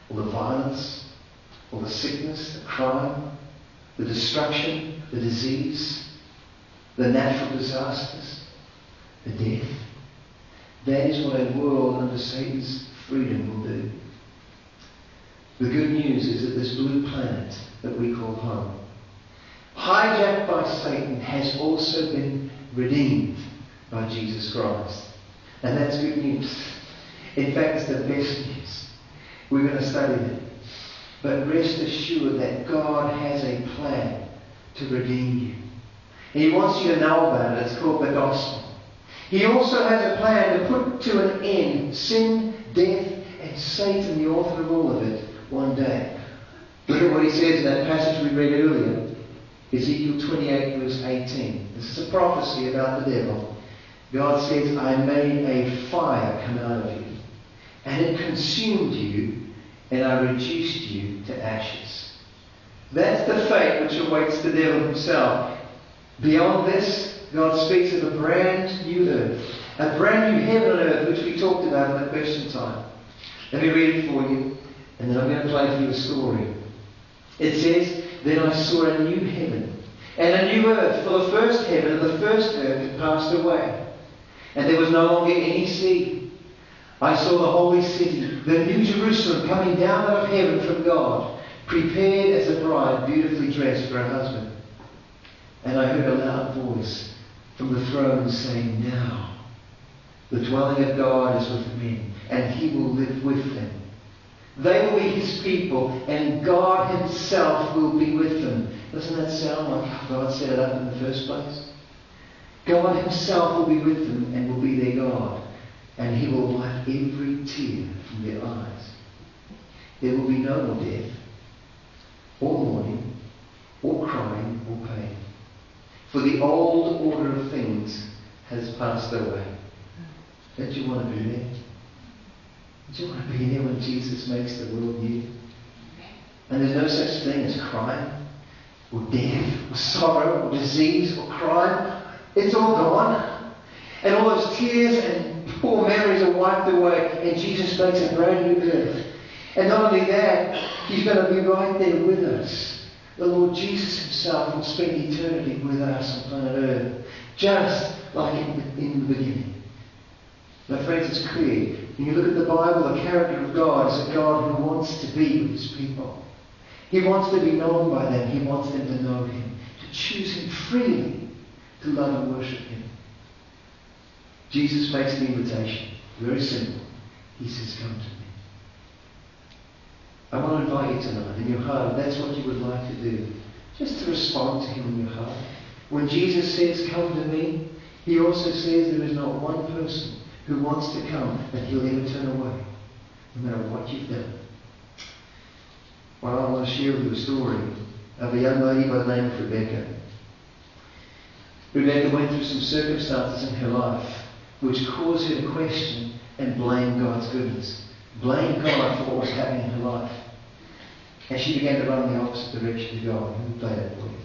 or the violence, or the sickness, the crime, the destruction, the disease, the natural disasters, the death. That is what a world under Satan's freedom will do. The good news is that this blue planet that we call home, hijacked by Satan, has also been redeemed by Jesus Christ. And that's good news. In fact, it's the best news. We're going to study it. But rest assured that God has a plan to redeem you. And He wants you to know about it. It's called the gospel. He also has a plan to put to an end sin, death, and Satan, the author of all of it, one day. Look at what he says in that passage we read earlier. Ezekiel 28 verse 18. This is a prophecy about the devil. God says, I made a fire come out of you, and it consumed you, and I reduced you to ashes. That's the fate which awaits the devil himself. Beyond this, God speaks of a brand new earth, a brand new heaven and earth, which we talked about in the question time. Let me read it for you, and then I'm going to play for you a story. It says, Then I saw a new heaven and a new earth, for the first heaven and the first earth had passed away, and there was no longer any sea. I saw the holy city, the new Jerusalem, coming down out of heaven from God, prepared as a bride beautifully dressed for her husband. And I heard a loud voice from the throne saying, Now the dwelling of God is with men, and He will live with them. They will be His people, and God Himself will be with them. Doesn't that sound like how God set it up in the first place? God Himself will be with them and will be their God, and He will wipe every tear from their eyes. There will be no more death, or mourning, or crying, or pain. For the old order of things has passed away. Don't you want to be there? Don't you want to be there when Jesus makes the world new? And there's no such thing as crime, or death, or sorrow, or disease, or crime. It's all gone. And all those tears and poor memories are wiped away, and Jesus makes a brand new earth. And not only that, He's going to be right there with us. The Lord Jesus Himself will spend eternity with us on planet Earth, just like in the beginning. Now friends, it's clear. When you look at the Bible, the character of God is a God who wants to be with His people. He wants to be known by them. He wants them to know Him, to choose Him freely, to love and worship Him. Jesus makes the invitation. Very simple. He says, come to me. I want to invite you tonight in your heart, if that's what you would like to do, just to respond to Him in your heart. When Jesus says, come to me, He also says there is not one person who wants to come that He'll ever turn away, no matter what you've done. Well, I want to share with you a story of a young lady by the name of Rebecca. Rebecca went through some circumstances in her life which caused her to question and blame God's goodness. Blame God for what was happening in her life. And she began to run in the opposite direction to God. Who played that for you?